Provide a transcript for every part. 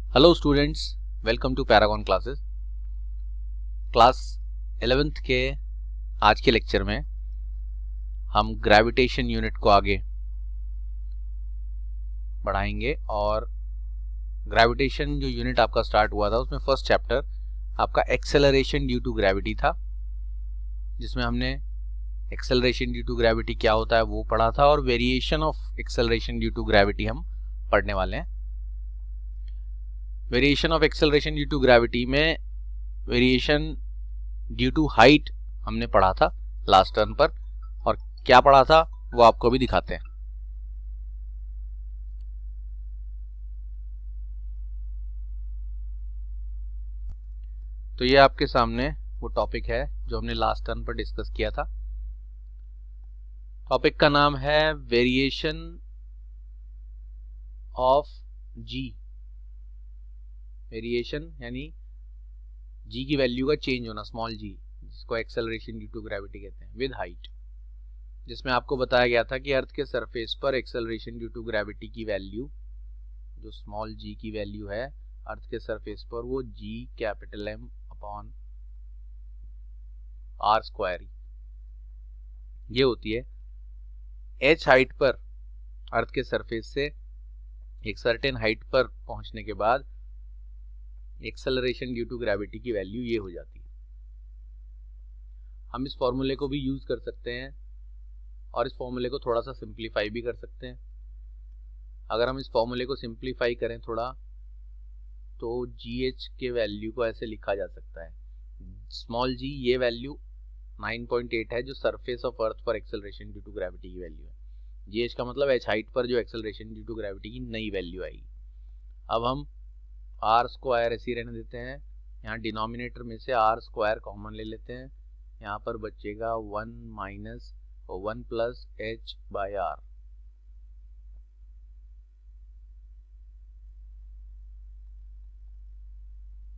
Hello students, welcome to Paragon classes. Class 11th के आज के लेक्चर में हम ग्रेविटेशन यूनिट को आगे बढ़ाएंगे और ग्रेविटेशन जो यूनिट आपका स्टार्ट हुआ था उसमें फर्स्ट चैप्टर आपका एक्सेलरेशन ड्यू टू ग्रेविटी था, जिसमें हमने एक्सेलरेशन ड्यू टू ग्रेविटी क्या होता है वो पढ़ा था और variation of acceleration due to gravity हम पढ़ने वाले हैं। Variation of acceleration due to gravity में वेरिएशन ड्यू टू हाइट हमने पढ़ा था लास्ट टर्न पर, और क्या पढ़ा था वो आपको भी दिखाते हैं। तो ये आपके सामने वो टॉपिक है जो हमने लास्ट टर्न पर डिस्कस किया था। टॉपिक का नाम है वेरिएशन ऑफ जी। वेरिएशन यानी जी की वैल्यू का चेंज होना, स्मॉल जी, जिसको एक्सेलरेशन ड्यू टू ग्रेविटी कहते हैं, विद हाइट। जिसमें आपको बताया गया था कि अर्थ के सरफेस पर एक्सेलरेशन ड्यू टू ग्रेविटी की वैल्यू, जो स्मॉल जी की वैल्यू है अर्थ के सरफेस पर, वो G capital M upon R square ये होती है। एच हाइट पर अर्थ के सरफेस से एक सर्टेन हाइट पर पहुंचने के बाद एक्सेलरेशन ड्यू टू ग्रेविटी की वैल्यू ये हो जाती है। हम इस फॉर्मूले को भी यूज कर सकते हैं और इस फॉर्मूले को थोड़ा सा सिंप्लीफाई भी कर सकते हैं। अगर हम इस फॉर्मूले को सिंप्लीफाई करें थोड़ा, तो जी एच के वैल्यू को ऐसे लिखा जा सकता है, स्मॉल जी ये वैल्यू 9.8 है जो सरफेस ऑफ अर्थ पर एक्सेलरेशन ड्यू टू ग्रेविटी की वैल्यू है। जी एच का मतलब एच हाइट पर जो एक्सेलरेशन ड्यू टू ग्रेविटी की नई वैल्यू आएगी। अब हम आर स्क्वायर ऐसे ही रहने देते हैं, यहाँ डिनोमिनेटर में से आर स्क्वायर कॉमन ले लेते हैं, यहाँ पर बचेगा 1 minus 1 plus H by R.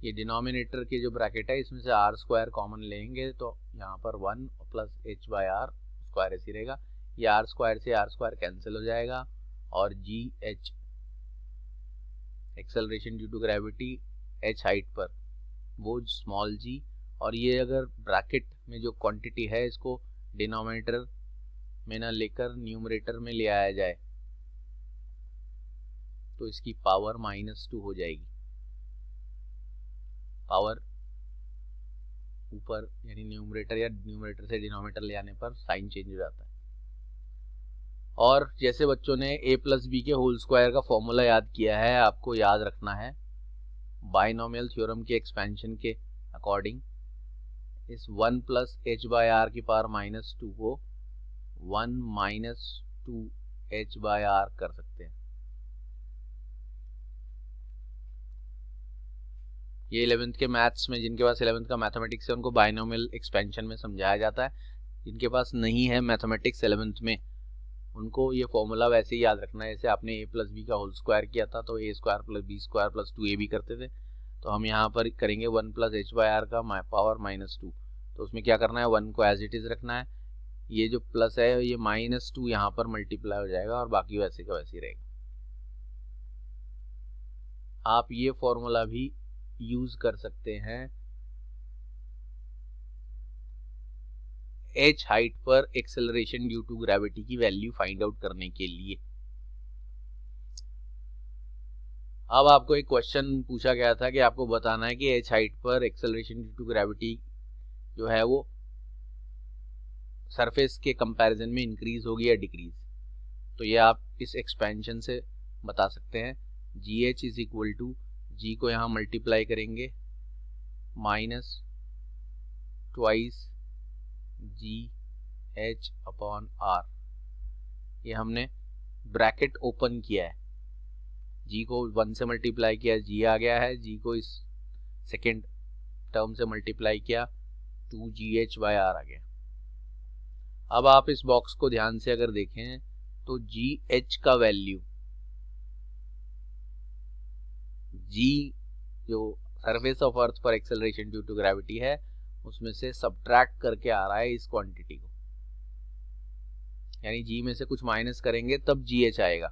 ये डिनोमिनेटर के जो ब्रैकेट है इसमें से आर स्क्वायर कॉमन लेंगे तो यहाँ पर 1 plus H by R square ऐसे रहेगा। ये आर स्क्वायर से आर स्क्वायर कैंसिल हो जाएगा और G H acceleration due to gravity H height पर वो स्मॉल जी, और ये अगर ब्रैकेट में जो क्वांटिटी है इसको डिनोमिनेटर में ना लेकर न्यूमरेटर में ले आया जाए तो इसकी पावर -2 हो जाएगी। पावर ऊपर यानी न्यूमरेटर या न्यूमरेटर से डिनोमिनेटर ले आने पर साइन चेंज हो जाता है। और जैसे बच्चों ने a प्लस बी के होल स्क्वायर का फॉर्मूला याद किया है, आपको याद रखना है बाइनोमियल थ्योरम के एक्सपेंशन के अकॉर्डिंग इस 1 प्लस एच बाय आर की पावर -2 को 1 माइनस 2 एच बाय आर कर सकते हैं। ये 11th के मैथ्स में, जिनके पास 11th का मैथमेटिक्स है उनको बाइनोमियल एक्सपेंशन में समझाया जाता है। जिनके पास नहीं है मैथमेटिक्स 11th में, उनको ये फॉर्मूला वैसे ही याद रखना है जैसे आपने a प्लस बी का होल स्क्वायर किया था तो a square plus B square plus 2ab करते थे। तो हम यहाँ पर करेंगे 1 प्लस एच बाय आर का पावर -2। तो उसमें क्या करना है, 1 को एज इट इज रखना है, ये जो प्लस है ये -2 यहाँ पर मल्टीप्लाई हो जाएगा और बाकी वैसे का वैसे ही रहेगा। आप ये फॉर्मूला भी यूज कर सकते हैं एच हाइट पर एक्सेलरेशन ड्यू टू ग्रेविटी की वैल्यू फाइंड आउट करने के लिए। अब आपको एक क्वेश्चन पूछा गया था कि आपको बताना है कि एच हाइट पर एक्सेलरेशन ड्यू टू ग्रेविटी जो है वो सरफेस के कंपैरिजन में इंक्रीज होगी या डिक्रीज। तो ये आप इस एक्सपेंशन से बता सकते हैं। G H is equal to, G को यहाँ मल्टीप्लाई करेंगे minus twice G H upon R. ये हमने ब्रैकेट ओपन किया है, जी को 1 से मल्टीप्लाई किया, जी आ गया है, जी को इस सेकेंड टर्म से मल्टीप्लाई किया 2gh बाय आर आ गया। अब आप इस बॉक्स को ध्यान से अगर देखें तो जी एच का वैल्यू, जी जो सरफेस ऑफ अर्थ पर एक्सेलरेशन ड्यू टू ग्रेविटी है उसमें से सब्ट्रैक्ट करके आ रहा है इस क्वांटिटी को, यानी जी में से कुछ माइनस करेंगे तब जी एच आएगा।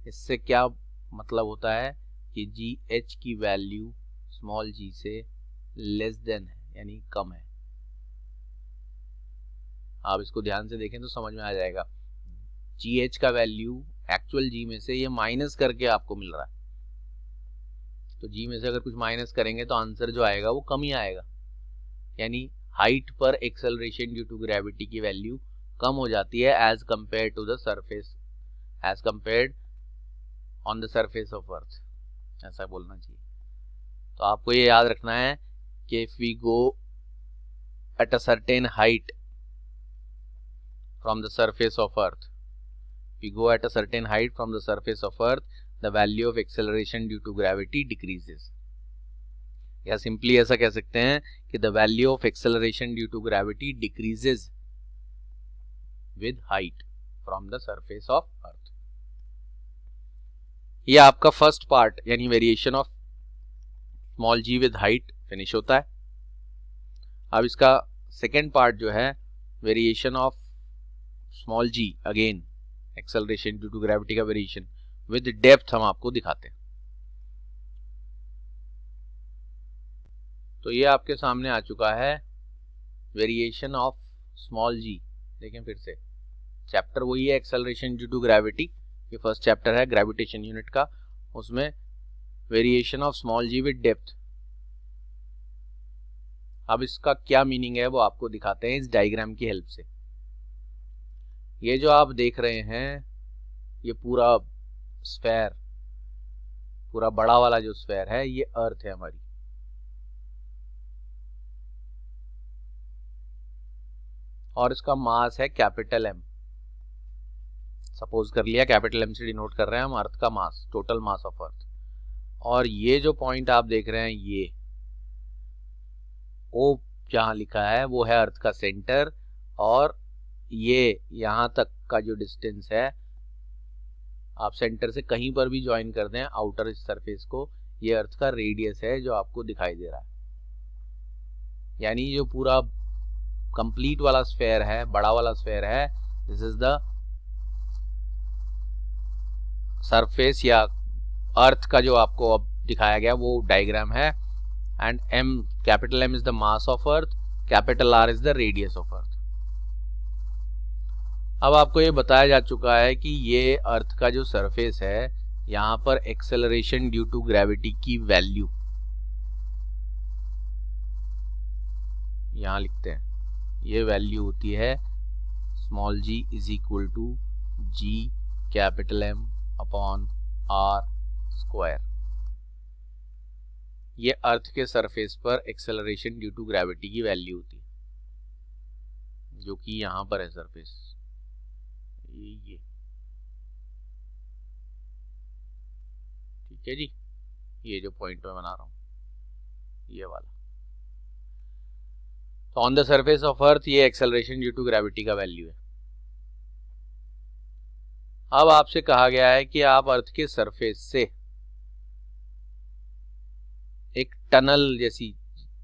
इससे क्या मतलब होता है कि जी एच की वैल्यू स्मॉल जी से लेस देन है, यानी कम है। आप इसको ध्यान से देखें तो समझ में आ जाएगा। जी एच का वैल्यू एक्चुअल जी में से ये माइनस करके आपको मिल रहा है, तो जी में से अगर कुछ माइनस करेंगे तो आंसर जो आएगा वो कम ही आएगा, यानी हाइट पर एक्सेलरेशन ड्यू टू ग्रेविटी की वैल्यू कम हो जाती है as compare to the surface, as compared on the surface of earth, ऐसा बोलना चाहिए। तो आपको ये याद रखना है कि if we go at a certain height from the surface of earth, we go at a certain height from the surface of earth, the value of acceleration due to gravity decreases, या simply ऐसा कह सकते हैं कि the value of acceleration due to gravity decreases with height from the surface of earth। ये आपका first part यानी variation of small G with height finish होता है। अब इसका सेकेंड पार्ट जो है variation of small G, again acceleration due to gravity का वेरिएशन विद डेप्थ हम आपको दिखाते हैं। तो ये आपके सामने आ चुका है वेरिएशन ऑफ स्मॉल जी। देखें फिर से, चैप्टर वही है एक्सेलरेशन ड्यू टू ग्रेविटी, ये फर्स्ट चैप्टर है ग्रेविटेशन यूनिट का, उसमें variation of small G with depth. अब इसका क्या मीनिंग है वो आपको दिखाते हैं इस डायग्राम की हेल्प से। ये जो आप देख रहे हैं ये पूरा स्फेयर, पूरा बड़ा वाला जो स्फेयर है ये अर्थ है हमारी, और इसका मास है कैपिटल एम। सपोज कर लिया कैपिटल एम से डिनोट कर रहे हैं हम अर्थ का मास, टोटल मास ऑफ अर्थ। और ये जो पॉइंट आप देख रहे हैं ये ओ जहां लिखा है वो है अर्थ का सेंटर, और ये यहां तक का जो डिस्टेंस है आप सेंटर से कहीं पर भी ज्वाइन कर दें आउटर सरफेस को, ये अर्थ का रेडियस है जो आपको दिखाई दे रहा है। यानी जो पूरा कंप्लीट वाला स्फेयर है, बड़ा वाला स्फेयर है, दिस इज द सरफेस या अर्थ का जो आपको अब दिखाया गया वो डायग्राम है। And M, capital M is the mass of earth, capital R is the radius of earth. अब आपको ये बताया जा चुका है कि ये अर्थ का जो सरफेस है यहां पर एक्सेलरेशन ड्यू टू ग्रेविटी की वैल्यू यहां लिखते हैं, ये वैल्यू होती है small G is equal to G capital M upon R square. ये अर्थ के सरफेस पर एक्सेलरेशन ड्यू टू ग्रेविटी की वैल्यू होती है, जो कि यहां पर है सरफेस ये ठीक है जी। ये जो पॉइंट मैं बना रहा हूं ये वाला, तो on the surface of earth ये एक्सेलरेशन ड्यू टू ग्रेविटी का वैल्यू है। अब आपसे कहा गया है कि आप अर्थ के सरफेस से एक टनल जैसी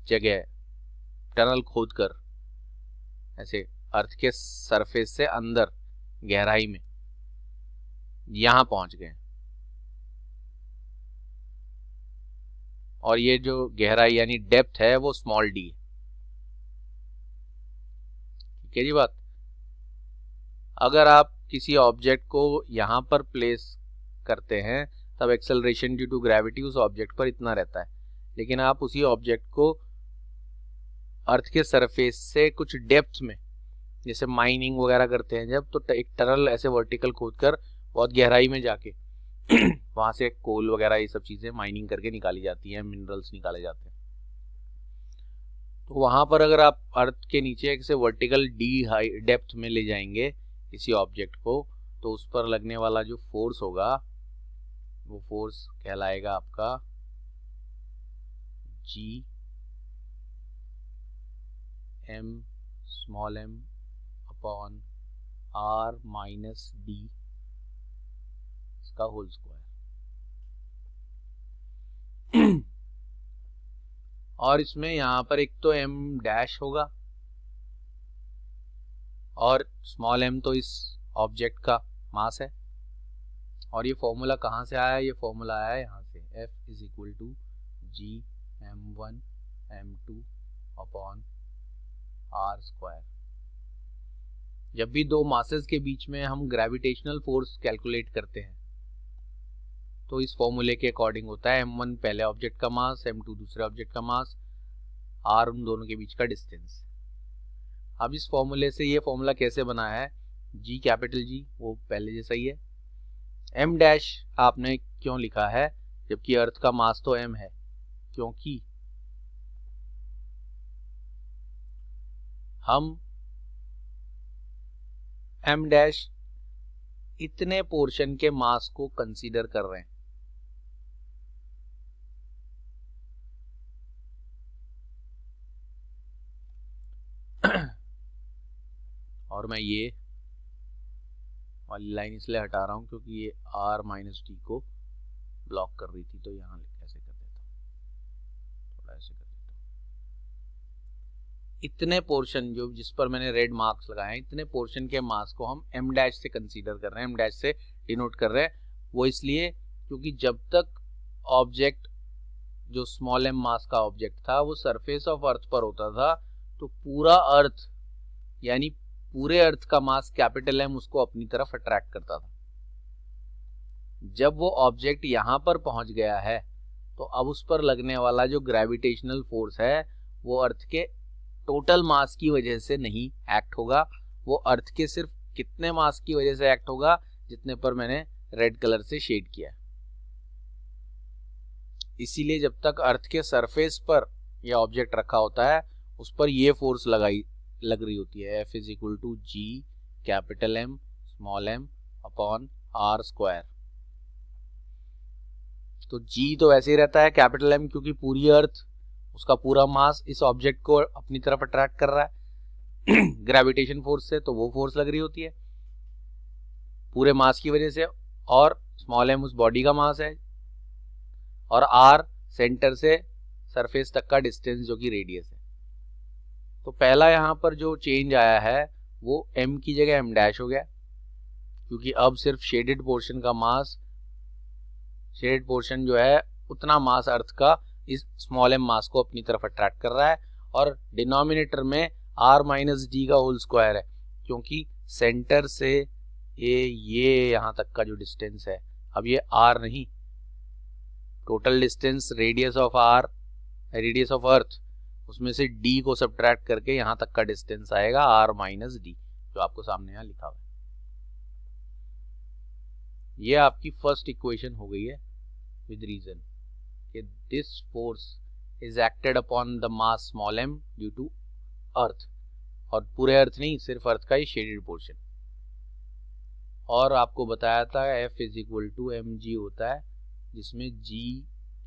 जगह, टनल खोदकर ऐसे अर्थ के सरफेस से अंदर गहराई में यहां पहुंच गए, और ये जो गहराई यानी डेप्थ है वो स्मॉल डी है। ठीक है जी बात। अगर आप किसी ऑब्जेक्ट को यहां पर प्लेस करते हैं तब एक्सेलरेशन ड्यू टू ग्रेविटी उस ऑब्जेक्ट पर इतना रहता है, लेकिन आप उसी ऑब्जेक्ट को अर्थ के सरफेस से कुछ डेप्थ में, जैसे माइनिंग वगैरह करते हैं जब, तो एक टनल ऐसे वर्टिकल खोदकर बहुत गहराई में जाके वहां से कोल वगैरह ये सब चीजें माइनिंग करके निकाली जाती हैं, मिनरल्स निकाले जाते हैं। तो वहां पर अगर आप अर्थ के नीचे एक से वर्टिकल डी हाई डेप्थ में ले जाएंगे किसी ऑब्जेक्ट को, तो उस पर लगने वाला जो फोर्स होगा वो फोर्स कहलाएगा आपका G M small M upon R minus D इसका होल स्क्वायर। और इसमें यहां पर एक तो एम डैश होगा, और स्मॉल एम तो इस ऑब्जेक्ट का मास है, और ये फॉर्मूला कहां से आया है? ये फॉर्मूला आया है यहां से, F is equal to G m1 m2 upon R square. जब भी दो मासेस के बीच में हम ग्रेविटेशनल फोर्स कैलकुलेट करते हैं तो इस फॉर्मूले के अकॉर्डिंग होता है m1 पहले ऑब्जेक्ट का मास, m2 दूसरे ऑब्जेक्ट का मास, r उन दोनों के बीच का डिस्टेंस। अब इस फॉर्मूले से ये फॉर्मूला कैसे बना है, g कैपिटल G वो पहले जैसा ही है। m डैश आपने क्यों लिखा है जबकि अर्थ का मास तो m है, क्योंकि हम m डैश इतने पोर्शन के मास को कंसीडर कर रहे हैं। और मैं ये वाली लाइन इसलिए हटा रहा हूं क्योंकि ये r माइनस टी को ब्लॉक कर रही थी, तो यहां ऐसे कर देता हूं, थोड़ा ऐसे कर देता हूं। इतने पोर्शन जो जिस पर मैंने रेड मार्क्स लगाए हैं, इतने पोर्शन के मास को हम m डैश से कंसीडर कर रहे हैं, m डैश से डिनोट कर रहे हैं। वो इसलिए क्योंकि जब तक ऑब्जेक्ट जो स्मॉल m मास का ऑब्जेक्ट था वो सरफेस ऑफ अर्थ पर होता था तो पूरा अर्थ यानी पूरे अर्थ का मास कैपिटल M उसको अपनी तरफ अट्रैक्ट करता था। जब वो ऑब्जेक्ट यहां पर पहुंच गया है तो अब उस पर लगने वाला जो ग्रेविटेशनल फोर्स है वो अर्थ के टोटल मास की वजह से नहीं एक्ट होगा, वो अर्थ के सिर्फ कितने मास की वजह से एक्ट होगा जितने पर मैंने रेड कलर से शेड किया। इसीलिए जब तक अर्थ के सरफेस पर यह ऑब्जेक्ट रखा होता है उस पर ये फोर्स लग रही होती है, F is equal to G capital M small m upon R square. तो G तो वैसे ही रहता है कैपिटल M क्योंकि पूरी अर्थ उसका पूरा मास इस ऑब्जेक्ट को अपनी तरफ अट्रैक्ट कर रहा है ग्रेविटेशन फोर्स से, तो वो फोर्स लग रही होती है पूरे मास की वजह से, और स्मॉल m उस बॉडी का मास है और r सेंटर से सरफेस तक का डिस्टेंस जो कि रेडियस है। तो पहला यहां पर जो चेंज आया है वो m की जगह m डैश हो गया क्योंकि अब सिर्फ शेडेड पोर्शन का मास, शेडेड पोर्शन जो है उतना मास अर्थ का इस स्मॉल m मास को अपनी तरफ अट्रैक्ट कर रहा है, और डिनोमिनेटर में r माइनस डी का होल स्क्वायर है क्योंकि सेंटर से ये यहां तक का जो डिस्टेंस है, अब ये r नहीं, टोटल डिस्टेंस रेडियस ऑफ अर्थ उसमें से d को सब्ट्रैक्ट करके यहां तक का डिस्टेंस आएगा r माइनस डी, जो आपको सामने यहां लिखा हुआ है। ये आपकी फर्स्ट इक्वेशन हो गई है विद रीजन कि this force is acted upon the mass small m due to earth, और पूरे अर्थ नहीं, सिर्फ अर्थ का ही शेडेड पोर्शन। और आपको बताया था F is equal to mg होता है, जिसमें g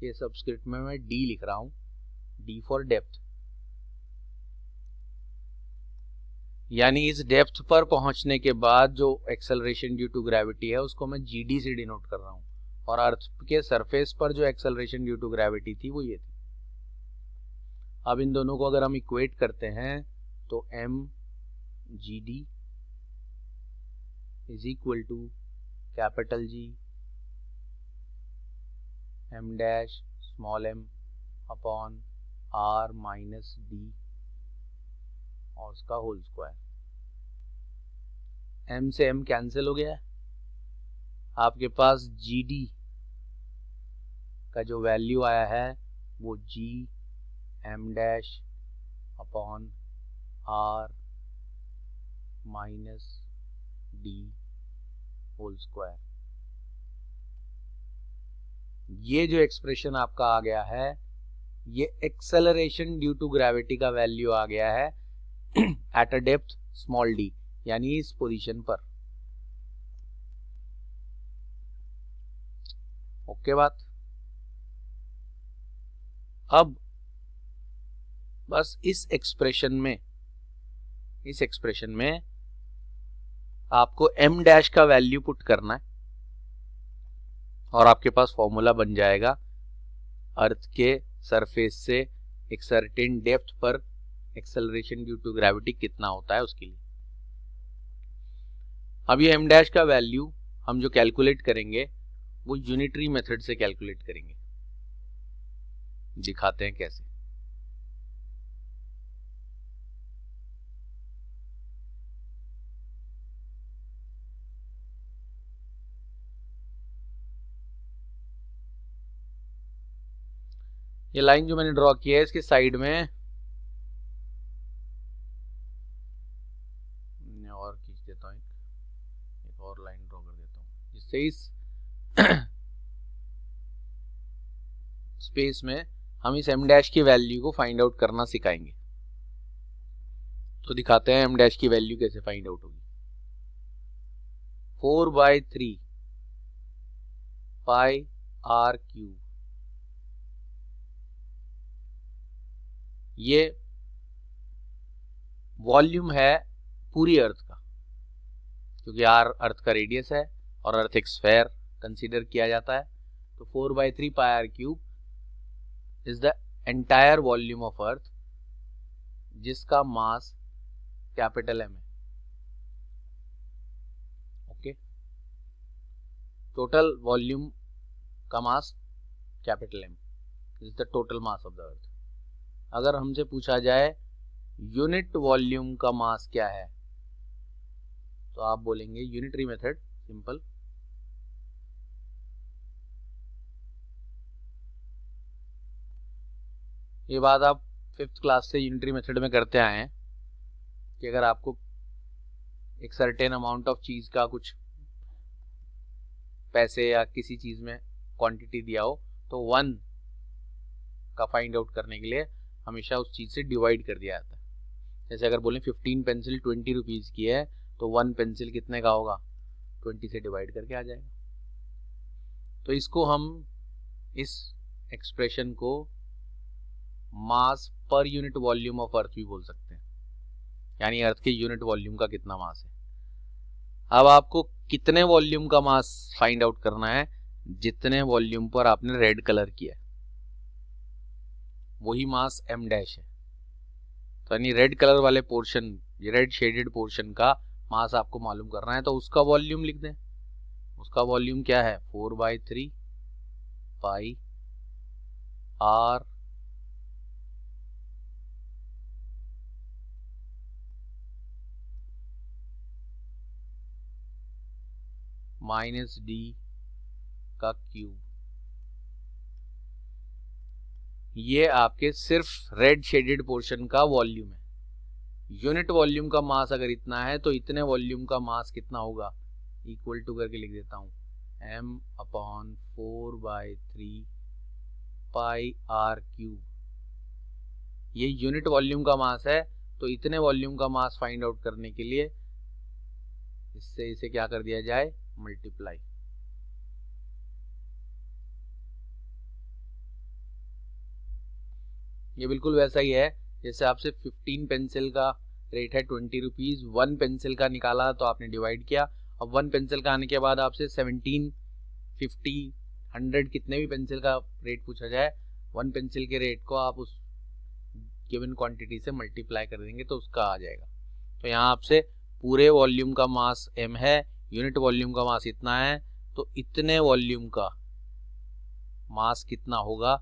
के सबस्क्रिप्ट में मैं d लिख रहा हूं, d फॉर डेप्थ, यानी इस डेप्थ पर पहुंचने के बाद जो एक्सेलरेशन ड्यू टू ग्रेविटी है उसको मैं gd से डिनोट कर रहा हूं, और अर्थ के सरफेस पर जो एक्सेलरेशन ड्यू टू ग्रेविटी थी वो ये थी। अब इन दोनों को अगर हम इक्वेट करते हैं तो mgd is equal to capital G m dash small m अपॉन r माइनस डी और उसका होल स्क्वायर। m से m कैंसिल हो गया है, आपके पास gd का जो वैल्यू आया है वो g m dash upon r minus D whole square. ये जो एक्सप्रेशन आपका आ गया है ये एक्सेलरेशन ड्यू टू ग्रेविटी का वैल्यू आ गया है at a depth small d, यानी इस पोजीशन पर। ओके बात। अब बस इस एक्सप्रेशन में आपको m डैश का वैल्यू पुट करना है और आपके पास फॉर्मूला बन जाएगा अर्थ के सरफेस से एक सर्टेन डेप्थ पर एक्सेलरेशन ड्यू टू ग्रेविटी कितना होता है उसके लिए। अब ये m डैश का वैल्यू हम जो कैलकुलेट करेंगे वो यूनिटरी मेथड से कैलकुलेट करेंगे। दिखाते हैं कैसे। ये लाइन जो मैंने ड्रॉ की है इसके साइड में और खींच देता हूँ, एक और लाइन ड्रॉ कर देता हूँ जिससे इस स्पेस में हम इस m डैश की वैल्यू को फाइंड आउट करना सिखाएंगे। तो दिखाते हैं m डैश की वैल्यू कैसे फाइंड आउट होगी। 4/3 पाई r क्यूब, ये वॉल्यूम है पूरी अर्थ का, क्योंकि r अर्थ का रेडियस है और अर्थ एक स्फेयर कंसीडर किया जाता है। तो 4/3 पाई r cube is the entire volume of earth, जिसका मास कैपिटल M है। ओके, टोटल वॉल्यूम का mass capital M is the total mass of the earth. अगर हमसे पूछा जाए यूनिट वॉल्यूम का मास क्या है, तो आप बोलेंगे यूनिटरी मेथड, सिंपल। ये बात आप 5th क्लास से यूनिटरी मेथड में करते आए हैं कि अगर आपको एक सर्टेन अमाउंट ऑफ चीज का कुछ पैसे या किसी चीज में क्वांटिटी दिया हो तो 1 का फाइंड आउट करने के लिए हमेशा उस चीज से डिवाइड कर दिया जाता है। जैसे अगर बोलें 15 पेंसिल 20 रुपीज की है तो 1 पेंसिल कितने का होगा, 20 से डिवाइड करके आ जाएगा। तो इसको हम, इस एक्सप्रेशन को मास per unit volume of earth भी बोल सकते हैं, यानी अर्थ के यूनिट वॉल्यूम का कितना मास है। अब आपको कितने वॉल्यूम का मास फाइंड आउट करना है, जितने वॉल्यूम पर आपने रेड कलर किया है वही मास m डैश है। तो यानी रेड कलर वाले पोर्शन, ये रेड शेडेड पोर्शन का मास आपको मालूम करना है, तो उसका वॉल्यूम लिख दें। उसका वॉल्यूम क्या है, 4/3 पाई r माइनस d का क्यूब। ये आपके सिर्फ रेड शेडेड पोर्शन का वॉल्यूम है। यूनिट वॉल्यूम का मास अगर इतना है तो इतने वॉल्यूम का मास कितना होगा, इक्वल टू करके लिख देता हूं m/4/3 पाई r क्यूब। ये यूनिट वॉल्यूम का मास है, तो इतने वॉल्यूम का मास फाइंड आउट करने के लिए इससे इसे क्या कर दिया जाए, मल्टीप्लाई। ये बिल्कुल वैसा ही है जैसे आपसे 15 पेंसिल का रेट है 20 रुपीज, 1 पेंसिल का निकाला तो आपने डिवाइड किया। अब 1 पेंसिल का आने के बाद आपसे 17, 50, 100 कितने भी पेंसिल का रेट पूछा जाए, 1 पेंसिल के रेट को आप उस गिवन क्वांटिटी से मल्टीप्लाई कर देंगे तो उसका आ जाएगा। तो यहाँ आपसे पूरे वॉल्यूम का मास m है, यूनिट वॉल्यूम का मास इतना है, तो इतने वॉल्यूम का मास कितना होगा,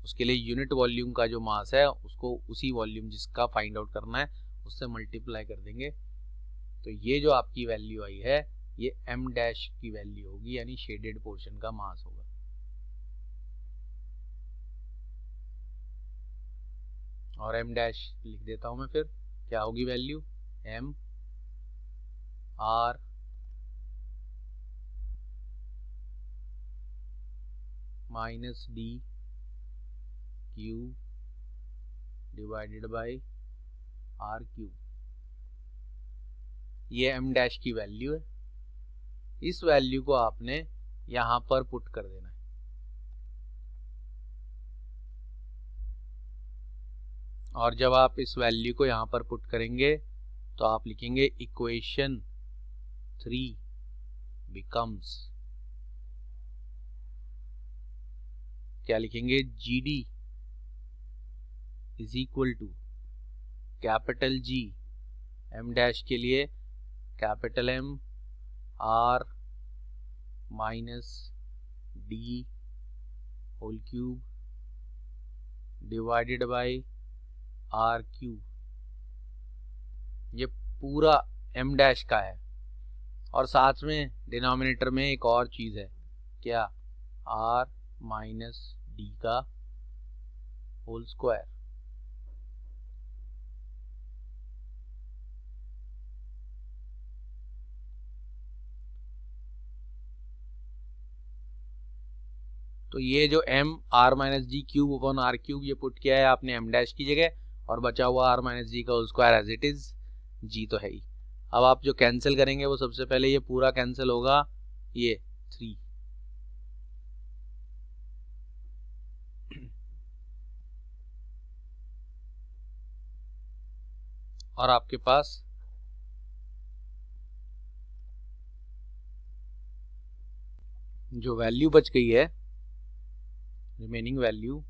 उसके लिए यूनिट वॉल्यूम का जो मास है उसको उसी वॉल्यूम जिसका फाइंड आउट करना है उससे मल्टीप्लाई कर देंगे। तो ये जो आपकी वैल्यू आई है ये m डैश की वैल्यू होगी, यानी शेडेड पोर्शन का मास होगा। और m डैश लिख देता हूं मैं, फिर क्या होगी value, m r minus d cube divided by r cube. ये m डैश की वैल्यू है। इस वैल्यू को आपने यहां पर पुट कर देना है। और जब आप इस वैल्यू को यहां पर पुट करेंगे तो आप लिखेंगे इक्वेशन 3 बिकम्स, क्या लिखेंगे, GD is equal to capital G m dash के लिए capital M R minus D whole cube divided by R cube, ये पूरा m डैश का है। और साथ में डिनोमिनेटर में एक और चीज़ है, क्या, r माइनस डी का होल स्क्वायर। तो ये जो m r minus D cube upon R cube ये पुट किया है आपने m डैश की जगह, और बचा हुआ r माइनस डी का whole square as it is, g तो है ही। अब आप जो कैंसिल करेंगे वो सबसे पहले ये पूरा कैंसिल होगा, ये 3, और आपके पास जो वैल्यू बच गई है, रिमेनिंग वैल्यू,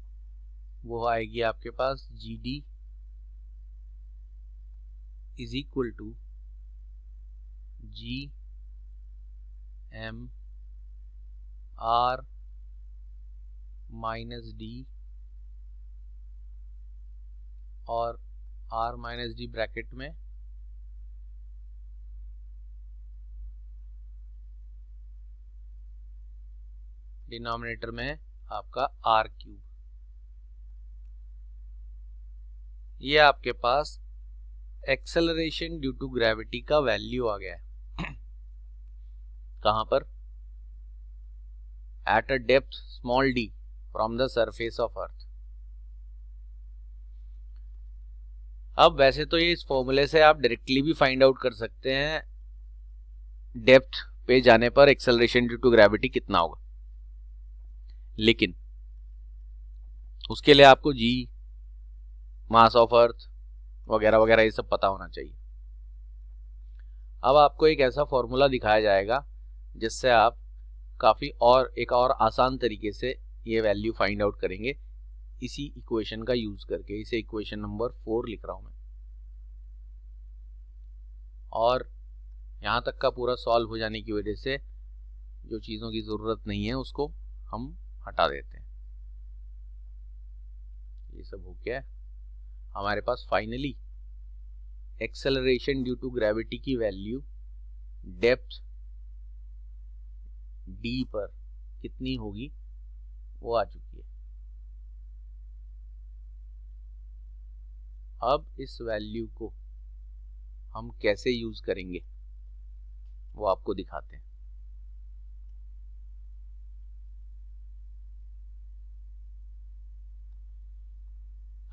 वो आएगी आपके पास G D is equal to G M R minus D, और r माइनस डी ब्रैकेट में डिनोमिनेटर में आपका r क्यूब। ये आपके पास एक्सेलरेशन ड्यू टू ग्रेविटी का वैल्यू आ गया है। कहां पर, at a depth small d from the surface of earth. अब वैसे तो ये इस फॉर्मूले से आप डायरेक्टली भी फाइंड आउट कर सकते हैं डेप्थ पे जाने पर एक्सेलरेशन ड्यू टू ग्रेविटी कितना होगा, लेकिन उसके लिए आपको जी, मास ऑफ अर्थ वगैरह वगैरह ये सब पता होना चाहिए। अब आपको एक ऐसा फॉर्मूला दिखाया जाएगा जिससे आप काफी और एक और आसान तरीके से ये वैल्यू फाइंड आउट करेंगे, इसी इक्वेशन का यूज करके। इसे इक्वेशन नंबर 4 लिख रहा हूं मैं, और यहां तक का पूरा सॉल्व हो जाने की वजह से जो चीजों की जरूरत नहीं है उसको हम हटा देते हैं। ये सब हो गया, हमारे पास finally acceleration due to gravity की वैल्यू डेप्थ डी पर कितनी होगी वो आ चुकी है। अब इस वैल्यू को हम कैसे यूज करेंगे वो आपको दिखाते हैं।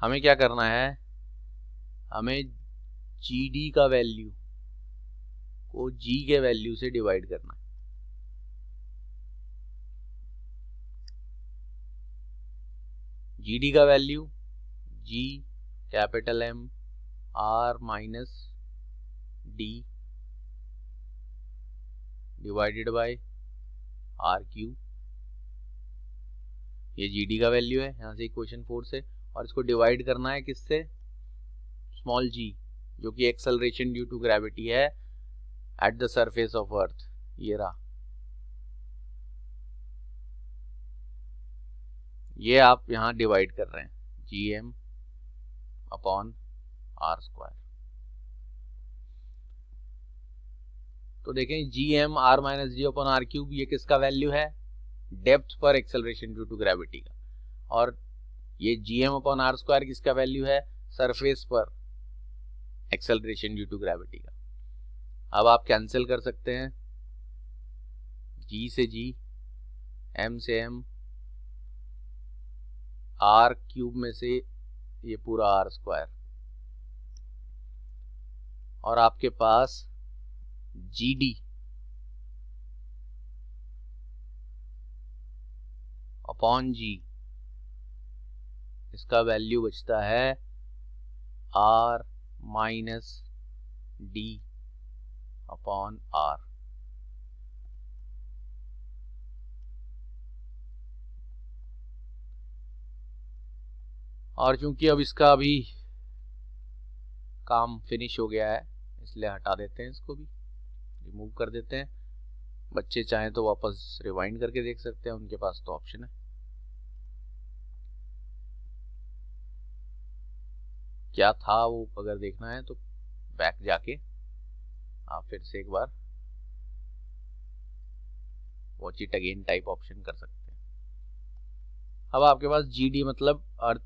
हमें क्या करना है, हमें जी डी का वैल्यू को जी के वैल्यू से डिवाइड करना है। जी डी का value G capital M R minus D divided by R cube, ये जी डी का वैल्यू है यहां से इक्वेशन 4 से, और इसको डिवाइड करना है किससे, स्मॉल जी, जो कि एक्सेलरेशन ड्यू टू ग्रेविटी है at the surface of earth, ये रहा। ये आप यहां डिवाइड कर रहे हैं G M upon R square. तो देखें G M R minus G upon R cube, ये किसका वैल्यू है, डेप्थ पर एक्सेलरेशन ड्यू टू ग्रेविटी का, और ये G M upon R square किसका वैल्यू है, सरफेस पर एक्सेलरेशन ड्यू टू ग्रेविटी का। अब आप कैंसिल कर सकते हैं, जी से जी, एम से एम, आर क्यूब में से ये पूरा आर स्क्वायर, और आपके पास जी डी अपॉन जी, इसका वैल्यू बचता है R minus D upon R. और चूंकि अब इसका अभी काम फिनिश हो गया है इसलिए हटा देते हैं, इसको भी रिमूव कर देते हैं। बच्चे चाहें तो वापस रिवाइंड करके देख सकते हैं, उनके पास तो ऑप्शन है। क्या था वो अगर देखना है तो बैक जाके आप फिर से एक बार watch it again type option कर सकते हैं। अब आपके पास जी डी मतलब अर्थ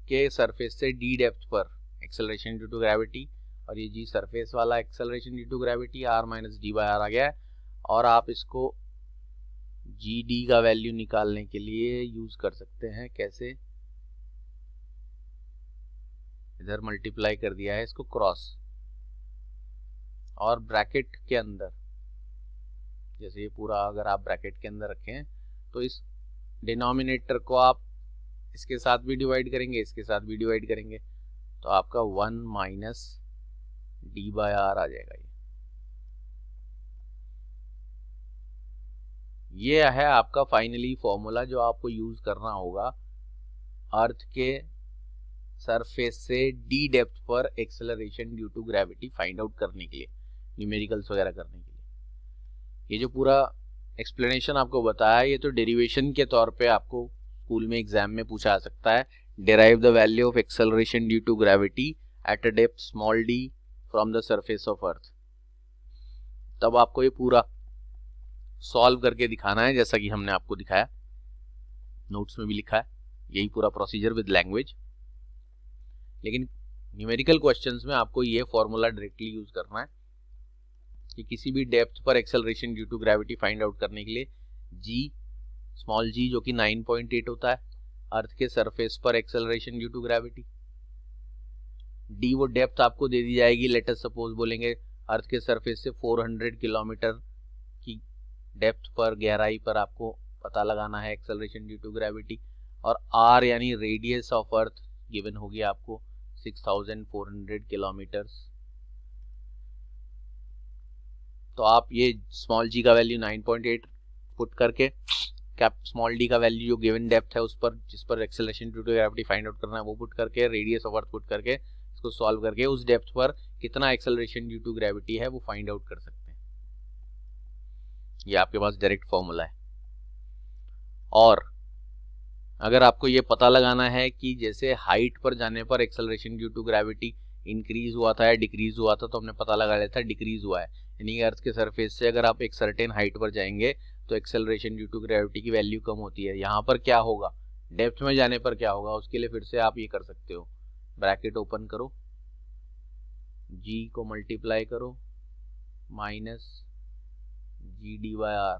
के सरफेस से डी डेप्थ पर एक्सेलरेशन ड्यू टू ग्रेविटी, और ये जी सरफेस वाला acceleration due to gravity R minus D by R आ गया है। और आप इसको जी डी का वैल्यू निकालने के लिए यूज कर सकते हैं। कैसे? इधर मल्टीप्लाई कर दिया है इसको क्रॉस, और ब्रैकेट के अंदर जैसे ये पूरा अगर आप ब्रैकेट के अंदर रखें तो इस डिनोमिनेटर को आप इसके साथ भी डिवाइड करेंगे, इसके साथ भी डिवाइड करेंगे, तो आपका 1 माइनस डी बाय आर आ जाएगा। ये है आपका फाइनली फॉर्मूला जो आपको यूज करना होगा अर्थ के सरफेस से डी डेप्थ पर acceleration due to gravity find out करने के लिए, न्यूमेरिकल्स वगैरह करने के लिए। ये जो पूरा एक्सप्लेनेशन आपको बताया ये तो डेरिवेशन के तौर पे आपको स्कूल में एग्जाम में पूछा जा सकता है। Derive the value of acceleration due to gravity at a depth small D from the surface of earth. तब आपको ये पूरा सॉल्व करके दिखाना है, जैसा कि हमने आपको दिखाया, नोट्स में भी लिखा है यही पूरा प्रोसीजर विद लैंग्वेज। लेकिन न्यूमेरिकल क्वेश्चंस में आपको ये फॉर्मूला डायरेक्टली यूज करना है कि किसी भी डेप्थ पर acceleration due to gravity find out करने के लिए जी स्मॉल जी जो कि 9.8 होता है अर्थ के सरफेस पर acceleration due to gravity, D वो डेप्थ आपको दे दी जाएगी, लेट अस सपोज बोलेंगे अर्थ के सरफेस से 400 किलोमीटर की डेप्थ पर, गहराई पर आपको पता लगाना है एक्सेलरेशन ड्यू टू ग्रेविटी, और आर यानी रेडियस ऑफ अर्थ गिवन होगी आपको 6400 किलोमीटर्स। तो आप ये स्मॉल जी का वैल्यू 9.8 पुट करके कैप स्मॉल डी का वैल्यू जो गिवन डेप्थ है उस पर जिस पर acceleration due to gravity find out करना है वो पुट करके, रेडियस ऑफ अर्थ पुट करके इसको सॉल्व करके उस डेप्थ पर कितना एक्सेलरेशन ड्यू टू ग्रेविटी है वो फाइंड आउट कर सकते हैं। ये आपके पास डायरेक्ट फॉर्मूला है। और अगर आपको ये पता लगाना है कि जैसे हाइट पर जाने पर acceleration due to gravity increase हुआ था या डिक्रीज हुआ था, तो हमने पता लगा लिया था डिक्रीज हुआ है, यानी अर्थ के सरफेस से अगर आप एक सर्टेन हाइट पर जाएंगे तो एक्सेलरेशन ड्यू टू ग्रेविटी की वैल्यू कम होती है। यहाँ पर क्या होगा, डेप्थ में जाने पर क्या होगा, उसके लिए फिर से आप ये कर सकते हो, ब्रैकेट ओपन करो, जी को मल्टीप्लाई करो minus G D by R.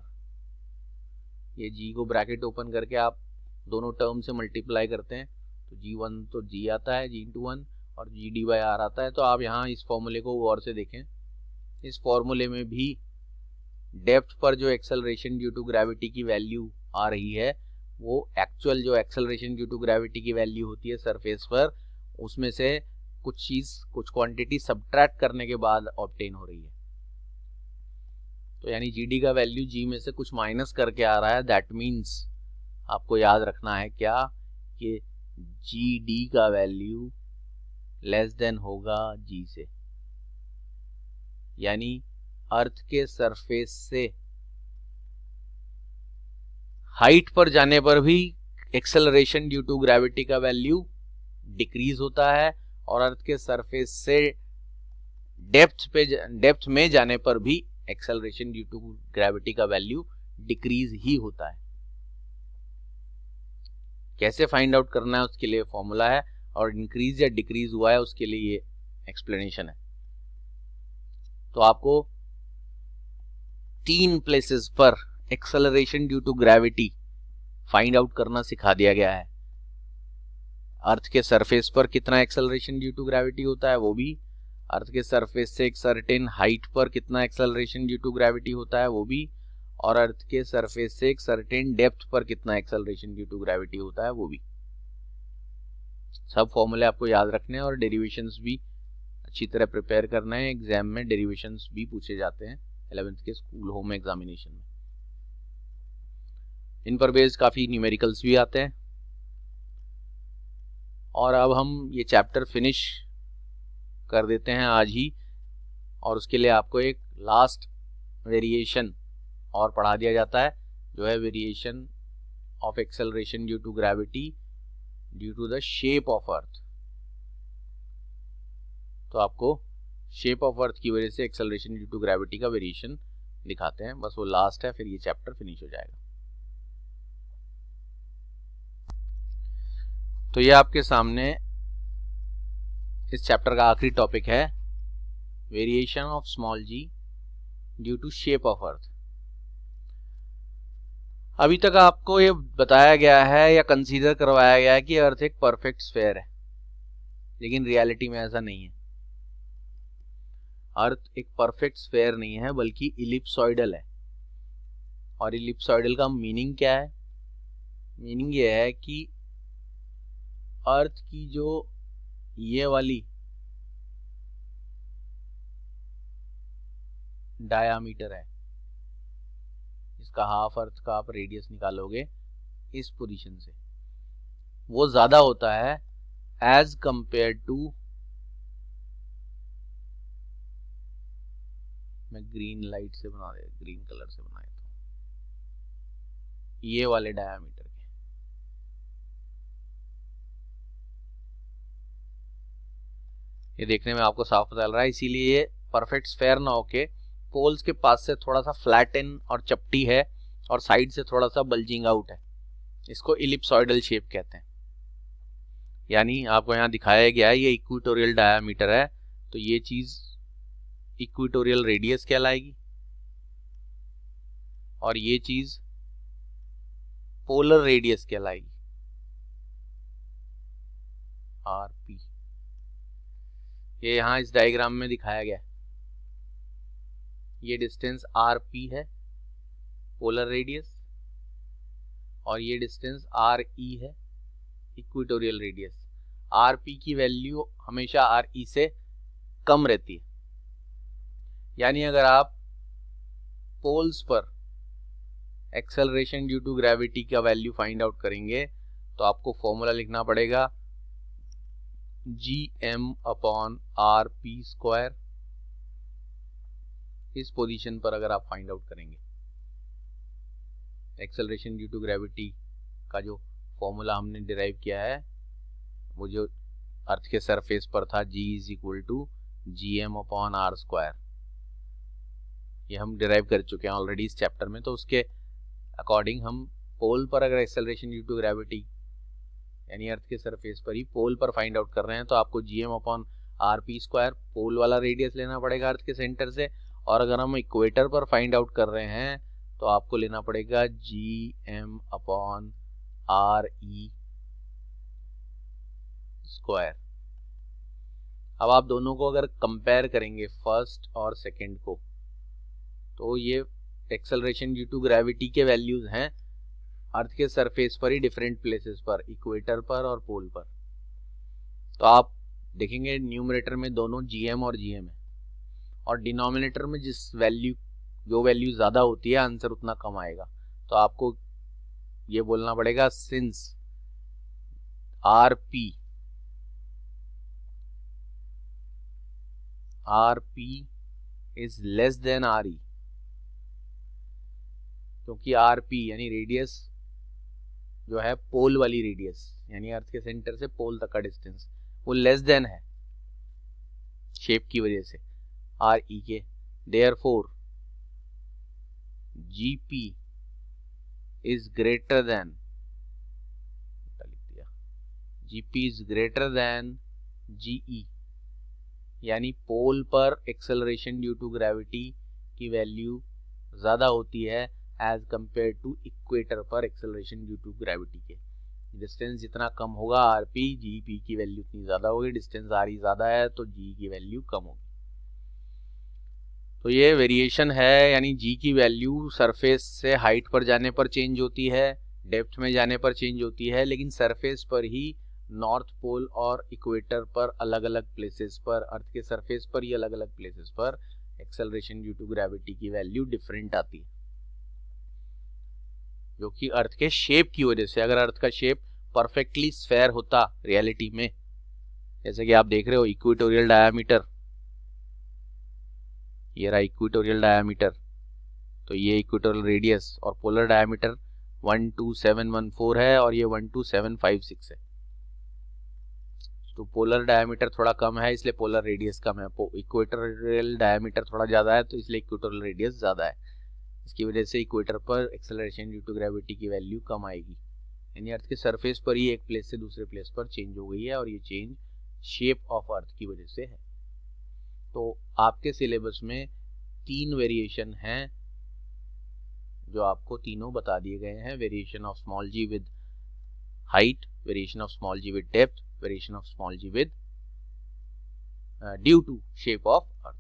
ये जी को ब्रैकेट ओपन करके आप दोनों टर्म से मल्टीप्लाई करते हैं तो जी1 तो जी आता है, जी इंटू 1, और जी डी बाय आर आता है। तो आप यहाँ इस फॉर्मूले को गौर से देखें, इस फॉर्मूले में भी डेप्थ पर जो एक्सेलरेशन ड्यू टू ग्रेविटी की वैल्यू आ रही है वो एक्चुअल जो एक्सेलरेशन ड्यू टू ग्रेविटी की वैल्यू होती है सरफेस पर, उसमें से कुछ क्वांटिटी सब्ट्रैक्ट करने के बाद ऑब्टेन हो रही है। तो यानी जी डी का वैल्यू जी में से कुछ माइनस करके आ रहा है। दैट मीन्स आपको याद रखना है क्या कि जी डी का वैल्यू लेस देन होगा जी से, यानी अर्थ के सरफेस से हाइट पर जाने पर भी एक्सेलरेशन ड्यू टू ग्रेविटी का वैल्यू डिक्रीज होता है, और अर्थ के सरफेस से डेप्थ में जाने पर भी एक्सेलरेशन ड्यू टू ग्रेविटी का वैल्यू डिक्रीज ही होता है। कैसे फाइंड आउट करना है उसके लिए फॉर्मूला है, और इंक्रीज या डिक्रीज हुआ है उसके लिए ये एक्सप्लेनेशन है। तो आपको 3 प्लेसेस पर acceleration due to gravity find out करना सिखा दिया गया है। अर्थ के सरफेस पर कितना एक्सेलरेशन ड्यू टू ग्रेविटी होता है वो भी, अर्थ के सरफेस से एक सर्टेन हाइट पर कितना एक्सेलरेशन ड्यू टू ग्रेविटी होता है वो भी, और अर्थ के सरफेस से एक सर्टेन डेप्थ पर कितना एक्सेलरेशन ड्यू टू ग्रेविटी होता है वो भी। सब फॉर्मूले आपको याद रखने हैं और डेरिवेशंस भी अच्छी तरह प्रिपेयर करना है। एग्जाम में डेरिवेशंस भी पूछे जाते हैं 11th के स्कूल होम एग्जामिनेशन में। इन पर बेस्ड काफी न्यूमेरिकल्स भी आते हैं। और अब हम ये चैप्टर फिनिश कर देते हैं आज ही, और उसके लिए आपको एक लास्ट वेरिएशन और पढ़ा दिया जाता है जो है variation of acceleration due to gravity due to the shape of earth. तो आपको शेप ऑफ अर्थ की वजह से एक्सेलरेशन ड्यू टू ग्रेविटी का वेरिएशन दिखाते हैं। बस वो लास्ट है, फिर ये चैप्टर फिनिश हो जाएगा। तो ये आपके सामने इस चैप्टर का आखिरी टॉपिक है, variation of small G due to shape of earth. अभी तक आपको ये बताया गया है या कंसीडर करवाया गया है कि अर्थ एक परफेक्ट स्फेयर है, लेकिन रियलिटी में ऐसा नहीं है। अर्थ एक परफेक्ट स्फेयर नहीं है, बल्कि इलिप्सॉइडल है। और इलिप्सॉइडल का मीनिंग क्या है? मीनिंग ये है कि अर्थ की जो ये वाली डायामीटर है, इसका हाफ अर्थ का आप रेडियस निकालोगे इस पोजीशन से, वो ज्यादा होता है एज कंपेयर टू, मैं ग्रीन लाइट से बना दे, ग्रीन कलर से बना देता हूं, ये वाले डायामीटर के। ये देखने में आपको साफ पता चल रहा है। इसीलिए ये परफेक्ट स्फेयर ना होके पोल्स के पास से थोड़ा सा फ्लैटन और चपटी है और साइड से थोड़ा सा बल्जिंग आउट है, इसको इलिप्सॉइडल शेप कहते हैं। यानी आपको यहाँ दिखाया गया है ये इक्वेटोरियल डायामीटर है, तो ये चीज इक्वेटोरियल रेडियस कहलाएगी और ये चीज पोलर रेडियस कहलाएगी, आरपी। ये यहां इस डायग्राम में दिखाया गया है। ये डिस्टेंस आरपी है, पोलर रेडियस, और ये डिस्टेंस आर ई है, इक्वेटोरियल रेडियस। आरपी की वैल्यू हमेशा आर ई से कम रहती है। यानी अगर आप पोल्स पर एक्सेलरेशन ड्यू टू ग्रेविटी का वैल्यू फाइंड आउट करेंगे तो आपको फॉर्मूला लिखना पड़ेगा gm/rp²। इस पोजीशन पर अगर आप फाइंड आउट करेंगे एक्सेलरेशन ड्यू टू ग्रेविटी का जो फॉर्मूला हमने डिराइव किया है, वो जो अर्थ के सरफेस पर था, g = gm/r², ये हम डिराइव कर चुके हैं ऑलरेडी इस चैप्टर में। तो उसके अकॉर्डिंग हम पोल पर अगर एक्सेलरेशन ड्यू टू ग्रेविटी यानी अर्थ के सरफेस पर ही पोल पर फाइंड आउट कर रहे हैं तो आपको gm/rp² पोल वाला रेडियस लेना पड़ेगा अर्थ के सेंटर से, और अगर हम इक्वेटर पर फाइंड आउट कर रहे हैं तो आपको लेना पड़ेगा gm/re²। अब आप दोनों को अगर कंपेयर करेंगे फर्स्ट और सेकंड को, तो ये एक्सेलरेशन ड्यू टू ग्रेविटी के वैल्यूज हैं अर्थ के सरफेस पर ही डिफरेंट प्लेसेस पर, इक्वेटर पर और पोल पर। तो आप देखेंगे न्यूमरेटर में दोनों जीएम और जीएम है, और डिनोमिनेटर में जो वैल्यू ज्यादा होती है आंसर उतना कम आएगा। तो आपको ये बोलना पड़ेगा since RP is less than RE, क्योंकि आरपी यानी रेडियस जो है पोल वाली रेडियस, यानी अर्थ के सेंटर से पोल तक का डिस्टेंस, वो लेस देन है शेप की वजह से आर ई के। Therefore GP is greater than, GP is greater than GE, यानी पोल पर एक्सेलरेशन ड्यू टू ग्रेविटी की वैल्यू ज्यादा होती है एज कंपेयर टू इक्वेटर पर एक्सेलरेशन ड्यू टू ग्रेविटी के। डिस्टेंस जितना कम होगा आरपी, जीपी की वैल्यू उतनी ज्यादा होगी। डिस्टेंस आर ई ज्यादा है तो जी की वैल्यू कम होगी। तो ये वेरिएशन है, यानी जी की वैल्यू सरफेस से हाइट पर जाने पर चेंज होती है, डेप्थ में जाने पर चेंज होती है, लेकिन सरफेस पर ही नॉर्थ पोल और इक्वेटर पर अलग अलग प्लेसेस पर, अर्थ के सरफेस पर ही अलग अलग प्लेसेस पर एक्सेलरेशन ड्यू टू ग्रेविटी की वैल्यू डिफरेंट आती है, जो कि अर्थ के शेप की वजह से। अगर अर्थ का शेप परफेक्टली स्फेयर होता रियलिटी में, जैसे कि आप देख रहे हो इक्वेटोरियल डायामीटर, ये रहा इक्वेटोरियल डायामीटर, तो ये इक्वेटोरियल रेडियस, और पोलर डायामीटर 12714 है और ये 12756 है। तो पोलर डायमीटर थोड़ा कम है इसलिए पोलर रेडियस कम है, इक्वेटोरियल डायमीटर थोड़ा ज़्यादा है तो इसलिए इक्वेटोरियल रेडियस ज़्यादा है। इसकी वजह से इक्वेटर पर एक्सेलरेशन ड्यू टू ग्रेविटी की वैल्यू कम आएगी, यानी अर्थ के सरफेस पर ही एक प्लेस से दूसरे प्लेस पर चेंज हो गई है और ये चेंज शेप ऑफ अर्थ की वजह से है। तो आपके सिलेबस में 3 वेरिएशन हैं जो आपको तीनों बता दिए गए हैं। Variation of small G with height, variation of small G with depth, variation of small G with due to shape of earth.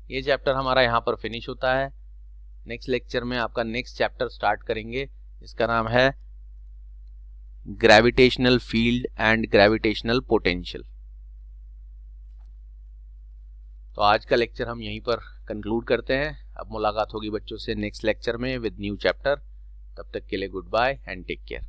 ये चैप्टर हमारा यहाँ पर फिनिश होता है। नेक्स्ट लेक्चर में आपका नेक्स्ट चैप्टर स्टार्ट करेंगे, इसका नाम है gravitational field and gravitational potential. तो आज का लेक्चर हम यहीं पर कंक्लूड करते हैं। अब मुलाकात होगी बच्चों से नेक्स्ट लेक्चर में विद न्यू चैप्टर। तब तक के लिए goodbye and take care.